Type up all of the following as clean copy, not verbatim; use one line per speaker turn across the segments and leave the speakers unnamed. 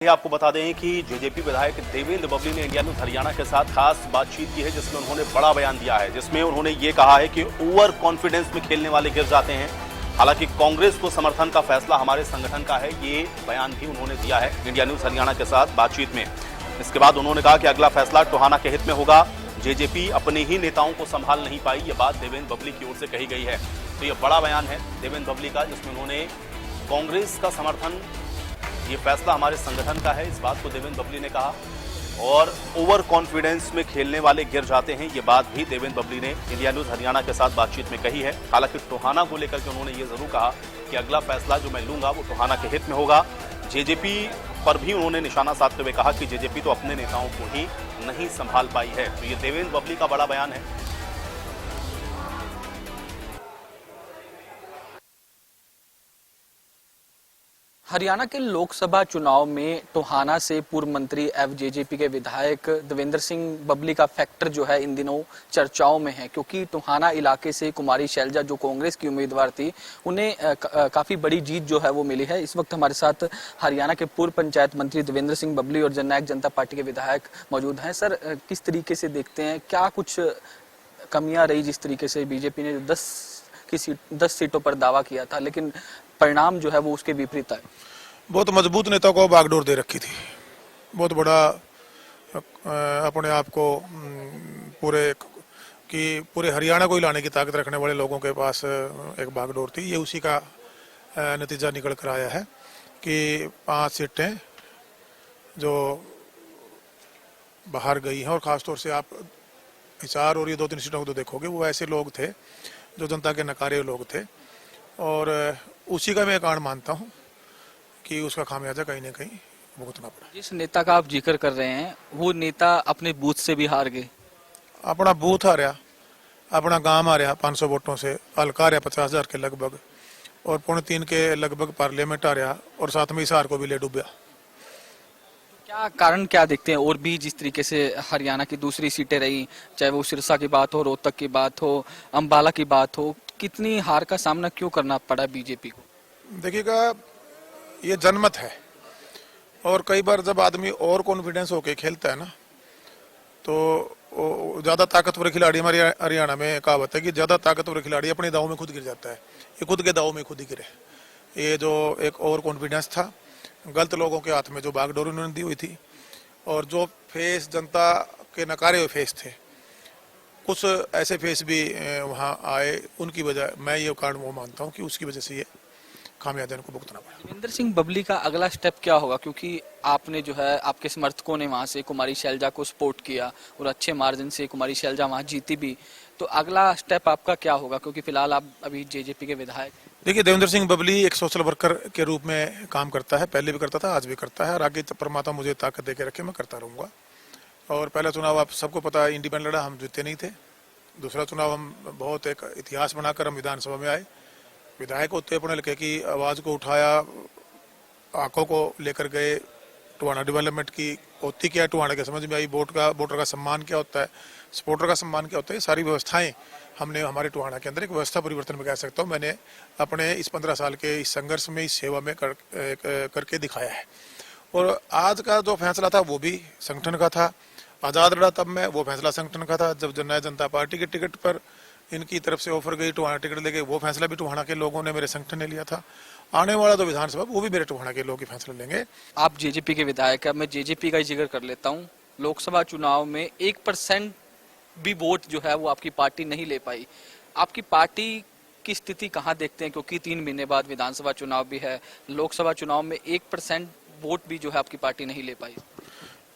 ये आपको बता दें कि जेजेपी विधायक देवेंद्र बबली ने इंडिया न्यूज हरियाणा के साथ खास बातचीत की है, जिसमें उन्होंने बड़ा बयान दिया है, जिसमें उन्होंने ये कहा है कि ओवर कॉन्फिडेंस में खेलने वाले गिर जाते हैं। हालांकि कांग्रेस को समर्थन का फैसला हमारे संगठन का है, ये बयान भी उन्होंने दिया है इंडिया न्यूज हरियाणा के साथ बातचीत में। इसके बाद उन्होंने कहा कि अगला फैसला टोहाना के हित में होगा। जेजेपी अपने ही नेताओं को संभाल नहीं पाई, ये बात देवेंद्र बबली की ओर से कही गई है। तो ये बड़ा बयान है देवेंद्र बबली का, जिसमें उन्होंने कांग्रेस का समर्थन, ये फैसला हमारे संगठन का है, इस बात को देवेंद्र बबली ने कहा। और ओवर कॉन्फिडेंस में खेलने वाले गिर जाते हैं, ये बात भी देवेंद्र बबली ने इंडिया न्यूज हरियाणा के साथ बातचीत में कही है। हालांकि टोहाना को लेकर के उन्होंने ये जरूर कहा कि अगला फैसला जो मैं लूंगा वो टोहाना के हित में होगा। जेजेपी पर भी उन्होंने निशाना साधते हुए कहा कि जेजेपी तो अपने नेताओं को ही नहीं संभाल पाई है। तो ये देवेंद्र बबली का बड़ा बयान है।
हरियाणा के लोकसभा चुनाव में टोहाना से पूर्व मंत्री एवं जेजेपी के विधायक देवेंद्र सिंह बबली का फैक्टर जो है इन दिनों चर्चाओं में है, क्योंकि टोहाना इलाके से कुमारी शैलजा जो कांग्रेस की उम्मीदवार थी, उन्हें काफी बड़ी जीत जो है वो मिली है। इस वक्त हमारे साथ हरियाणा के पूर्व पंचायत मंत्री देवेंद्र सिंह बबली और जननायक जनता पार्टी के विधायक मौजूद हैं। सर, किस तरीके से देखते हैं, क्या कुछ कमियां रही जिस तरीके से बीजेपी ने 10 सीटों पर दावा किया था, लेकिन परिणाम जो है वो उसके विपरीत है?
बहुत मजबूत नेता को बागडोर दे रखी थी, बहुत बड़ा अपने आप को पूरे हरियाणा को हिलाने की ताकत रखने वाले लोगों के पास एक बागडोर थी। ये उसी का नतीजा निकल कर आया है कि 5 सीटें जो बाहर गई हैं, और ख़ासतौर से आप हिसार और ये 2-3 सीटों को तो देखोगे, वो ऐसे लोग थे जो जनता के नकारे लोग थे, और उसी का मैं कारण मानता हूँ कि उसका खामियाजा कहीं ना कहीं भुगतना पड़ा।
जिस नेता का आप जिक्र कर रहे हैं, वो नेता अपने बूथ से भी हार गए।
अपना बूथ हारा, अपना गांव हारा 500 वोटों से, हल्का हारा 50,000 के लगभग, और 2.25 के लगभग पार्लियामेंट हारा, और साथ में हिसार को भी ले डूबा।
क्या कारण क्या देखते हैं? और भी जिस तरीके से हरियाणा की दूसरी सीटें रही, चाहे वो सिरसा की बात हो, रोहतक की बात हो, अंबाला की बात हो, कितनी हार का सामना क्यों करना पड़ा बीजेपी को?
देखिएगा, ये जनमत है, और कई बार जब आदमी और कॉन्फिडेंस होके खेलता है ना, तो ज्यादा ताकतवर खिलाड़ी, हमारे हरियाणा में कहावत है कि ज्यादा ताकतवर खिलाड़ी अपने दाव में खुद गिर जाता है। ये खुद के दाव में खुद ही गिरे। ये जो एक ओवर कॉन्फिडेंस था, गलत लोगों के हाथ में जो बागडोर उन्होंने दी हुई थी, और जो फेस जनता के नकारे हुए फेस थे, कुछ ऐसे फेस भी वहाँ आए, उनकी वजह मैं ये कारण वो मानता हूँ कि उसकी वजह से ये खामियाजा को भुगतना पड़ा।
देवेंद्र सिंह बबली का अगला स्टेप क्या होगा? क्योंकि आपने जो है, आपके समर्थकों ने वहां से कुमारी शैलजा को सपोर्ट किया और अच्छे मार्जिन से कुमारी शैलजा वहां जीती भी, तो अगला स्टेप आपका क्या होगा? क्योंकि फिलहाल आप अभी जेजेपी के विधायक।
देखिए, देवेंद्र सिंह बबली एक सोशल वर्कर के रूप में काम करता है, पहले भी करता था, आज भी करता है, और आगे परमात्मा मुझे ताकत दे के रखे, मैं करता रहूंगा। और पहला चुनाव आप सबको पता है, इंडिपेंडेंट लड़ा, हम जीते नहीं थे। दूसरा चुनाव हम बहुत एक इतिहास बनाकर हम विधानसभा में आए, विधायक होते अपने हल्के की आवाज़ को उठाया, आंखों को लेकर गए, टोहाना डेवलपमेंट की होती क्या है, टोहाना के समझ में आई, वोटर का सम्मान क्या होता है, सपोर्टर का सम्मान क्या होता है, सारी व्यवस्थाएं हमने हमारे टोहाना के अंदर एक व्यवस्था परिवर्तन में कह सकता हूँ मैंने अपने इस 15 साल के इस संघर्ष में, इस सेवा में करके दिखाया है। और आज का जो फैसला था वो भी संगठन का था, आज़ाद लड़ा तब मैं, वो फैसला संगठन का था। जब जननायक जनता पार्टी के टिकट पर इनकी तरफ से ऑफर गई, टोहाना टिकट लेके, वो फैसला भी टोहाना के लोगों ने, मेरे संगठन ने लिया था। आने वाला तो विधानसभा, वो भी मेरे टोहाना के लोग ही फैसला लेंगे।
आप जेजेपी के विधायक है, मैं जेजेपी का ही जिक्र कर लेता हूँ। लोकसभा चुनाव में 1% भी वोट जो है वो आपकी पार्टी नहीं ले पाई। आपकी पार्टी की स्थिति कहाँ देखते हैं? क्योंकि 3 महीने बाद विधानसभा चुनाव भी है, लोकसभा चुनाव में 1% वोट भी जो है आपकी पार्टी नहीं ले पाई।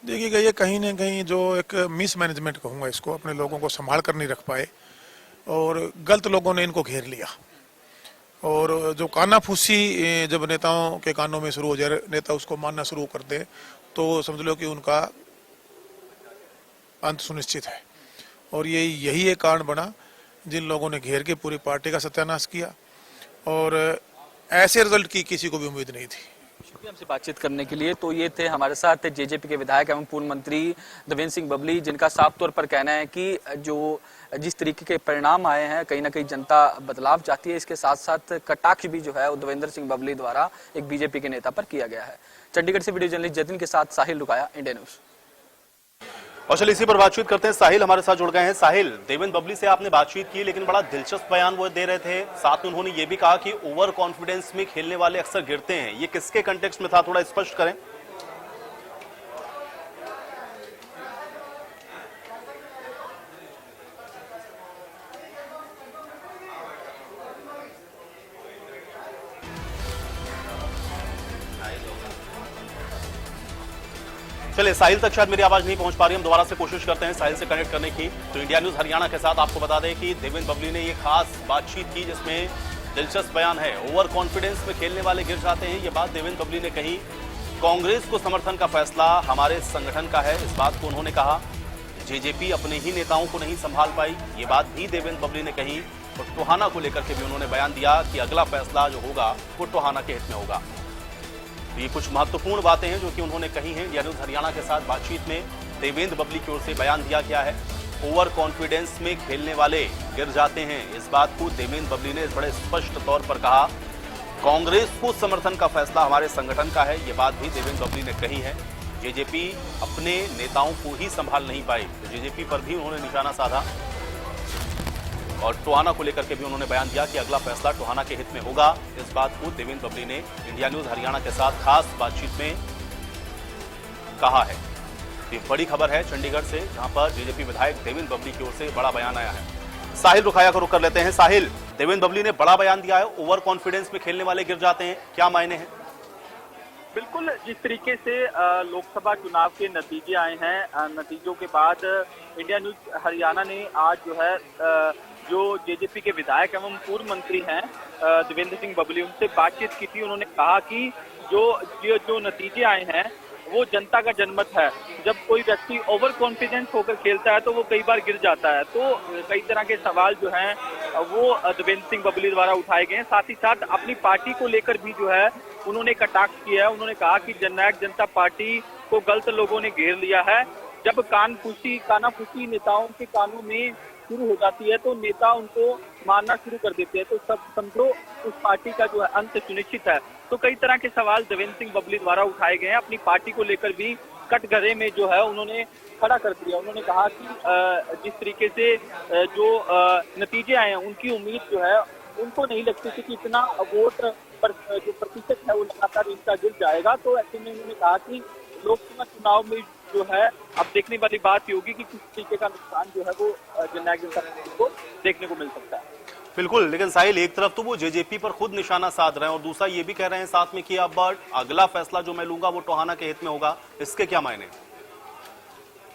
देखिएगा, ये कहीं ना कहीं जो एक मिसमैनेजमेंट कहूँगा इसको, अपने लोगों को संभाल कर नहीं रख पाए, और गलत लोगों ने इनको घेर लिया। और जो कानाफूसी जब नेताओं के कानों में शुरू हो जाए, नेता उसको मानना शुरू कर दे, तो समझ लो कि उनका अंत सुनिश्चित है। और यही एक कारण बना जिन लोगों ने घेर के पूरी पार्टी का सत्यानाश किया, और ऐसे रिजल्ट की किसी को भी उम्मीद नहीं थी।
शुक्रिया हमसे बातचीत करने के लिए। तो ये थे हमारे साथ जेजेपी के विधायक एवं पूर्व मंत्री देवेंद्र सिंह बबली, जिनका साफ तौर पर कहना है कि जिस तरीके के परिणाम आए हैं, कहीं ना कहीं जनता बदलाव चाहती है। इसके साथ साथ कटाक्ष भी जो है देवेंद्र सिंह बबली द्वारा एक बीजेपी के नेता पर किया गया है। चंडीगढ़ से वीडियो जर्नलिस्ट जतिन के साथ साहिल रुकाया, इंडिया न्यूज।
और चलिए इसी पर बातचीत करते हैं। साहिल हमारे साथ जुड़ गए हैं। साहिल, देवेंद्र बबली से आपने बातचीत की, लेकिन बड़ा दिलचस्प बयान वो दे रहे थे। साथ में उन्होंने ये भी कहा कि ओवर कॉन्फिडेंस में खेलने वाले अक्सर गिरते हैं। ये किसके कंटेक्स्ट में था, थोड़ा स्पष्ट करें। चलिए साहिल तक शायद मेरी आवाज नहीं पहुंच पा रही, हम दोबारा से कोशिश करते हैं साहिल से कनेक्ट करने की। तो इंडिया न्यूज हरियाणा के साथ आपको बता दें कि देवेंद्र बबली ने ये खास बातचीत की जिसमें दिलचस्प बयान है। ओवर कॉन्फिडेंस में खेलने वाले गिर जाते हैं, ये बात देवेंद्र बबली ने कही। कांग्रेस को समर्थन का फैसला हमारे संगठन का है, इस बात को उन्होंने कहा। जेजेपी अपने ही नेताओं को नहीं संभाल पाई, ये बात भी देवेंद्र बबली ने कही। और टोहाना को लेकर के भी उन्होंने बयान दिया कि अगला फैसला जो होगा वो टोहाना के हित में होगा। ये कुछ महत्वपूर्ण बातें हैं जो कि उन्होंने कही हैं। इंडिया न्यूज हरियाणा के साथ बातचीत में देवेंद्र बबली की ओर से बयान दिया गया है। ओवर कॉन्फिडेंस में खेलने वाले गिर जाते हैं, इस बात को देवेंद्र बबली ने बड़े स्पष्ट तौर पर कहा। कांग्रेस को समर्थन का फैसला हमारे संगठन का है, ये बात भी देवेंद्र बबली ने कही है। जेजेपी अपने नेताओं को ही संभाल नहीं पाई, तो जेजेपी पर भी उन्होंने निशाना साधा। और टोहाना को लेकर के भी उन्होंने बयान दिया कि अगला फैसला टोहाना के हित में होगा। इस बात को देवेंद्र बबली ने इंडिया न्यूज हरियाणा के साथ खास बातचीत में कहा है। ये बड़ी खबर है चंडीगढ़ से, जहां पर जेजेपी विधायक देवेंद्र बबली की ओर से बड़ा बयान आया है। साहिल रुखाया को रुक कर लेते हैं। साहिल, देवेंद्र बबली ने बड़ा बयान दिया है, ओवर कॉन्फिडेंस में खेलने वाले गिर जाते हैं, क्या मायने हैं?
बिल्कुल, जिस तरीके से लोकसभा चुनाव के नतीजे आए हैं, नतीजों के बाद इंडिया न्यूज हरियाणा ने आज जो है जो जेजेपी के विधायक एवं पूर्व मंत्री हैं देवेंद्र सिंह बबली, उनसे बातचीत की थी। उन्होंने कहा कि जो नतीजे आए हैं वो जनता का जनमत है। जब कोई व्यक्ति ओवर कॉन्फिडेंस होकर खेलता है तो वो कई बार गिर जाता है। तो कई तरह के सवाल जो हैं वो देवेंद्र सिंह बबली द्वारा उठाए गए हैं। साथ ही साथ अपनी पार्टी को लेकर भी जो है उन्होंने कटाक्ष किया है। उन्होंने कहा कि जननायक जनता पार्टी को गलत लोगों ने घेर लिया है। जब कानाफूसी नेताओं के कानों में शुरू हो जाती है तो नेता उनको मारना शुरू कर देते हैं, तो सब समझो उस पार्टी का जो है अंत सुनिश्चित है। तो कई तरह के सवाल देवेंद्र सिंह बबली द्वारा उठाए गए हैं। अपनी पार्टी को लेकर भी कटघरे में जो है उन्होंने खड़ा कर दिया। उन्होंने कहा कि जिस तरीके से जो नतीजे आए हैं उनकी उम्मीद जो है उनको नहीं लगती थी कि इतना वोट पर जो प्रतिशत है वो लगातार इनका गिर जाएगा। तो ऐसे में उन्होंने कहा कि लोकसभा चुनाव में जो है अब देखने वाली बात ये होगी कि किस तरीके का नुकसान जो है वो जननायक जनता पार्टी को देखने को मिल सकता है।
बिल्कुल, लेकिन साहिल एक तरफ तो वो जेजेपी पर खुद निशाना साध रहे हैं और दूसरा ये भी कह रहे हैं साथ में कि अब अगला फैसला जो मैं लूंगा वो टोहाना के हित में होगा, इसके क्या मायने?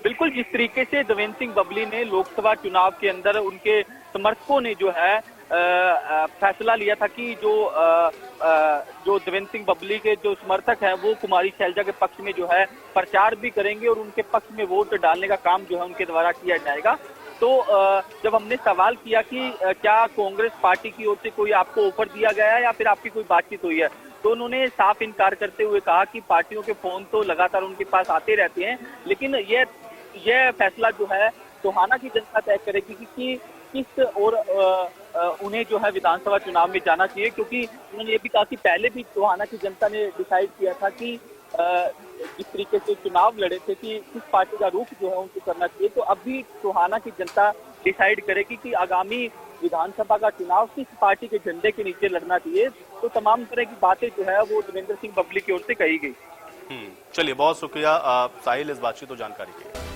बिल्कुल, जिस तरीके से देवेंद्र सिंह बबली ने लोकसभा चुनाव के अंदर उनके समर्थकों ने जो है फैसला लिया था कि जो देवेंद्र सिंह बबली के जो समर्थक हैं वो कुमारी शैलजा के पक्ष में जो है प्रचार भी करेंगे और उनके पक्ष में वोट डालने का काम जो है उनके द्वारा किया जाएगा। तो जब हमने सवाल किया कि क्या कांग्रेस पार्टी की ओर से कोई आपको ऑफर दिया गया है या फिर आपकी कोई बातचीत हुई है, तो उन्होंने साफ इनकार करते हुए कहा कि पार्टियों के फोन तो लगातार उनके पास आते रहते हैं, लेकिन यह फैसला जो है टोहाना की जनता तय करेगी कि किस और उन्हें जो है विधानसभा चुनाव में जाना चाहिए। क्योंकि उन्होंने ये भी कहा कि पहले भी टोहाना की जनता ने डिसाइड किया था कि जिस तरीके से चुनाव लड़े थे कि किस पार्टी का रुख जो है उनको करना चाहिए। तो अब भी टोहाना की जनता डिसाइड करेगी कि आगामी विधानसभा का चुनाव किस पार्टी के झंडे के नीचे लड़ना चाहिए। तो तमाम तरह की बातें जो है वो देवेंद्र सिंह बबली की ओर से कही गई।
चलिए, बहुत शुक्रिया साहिल इस बातचीत और जानकारी के लिए।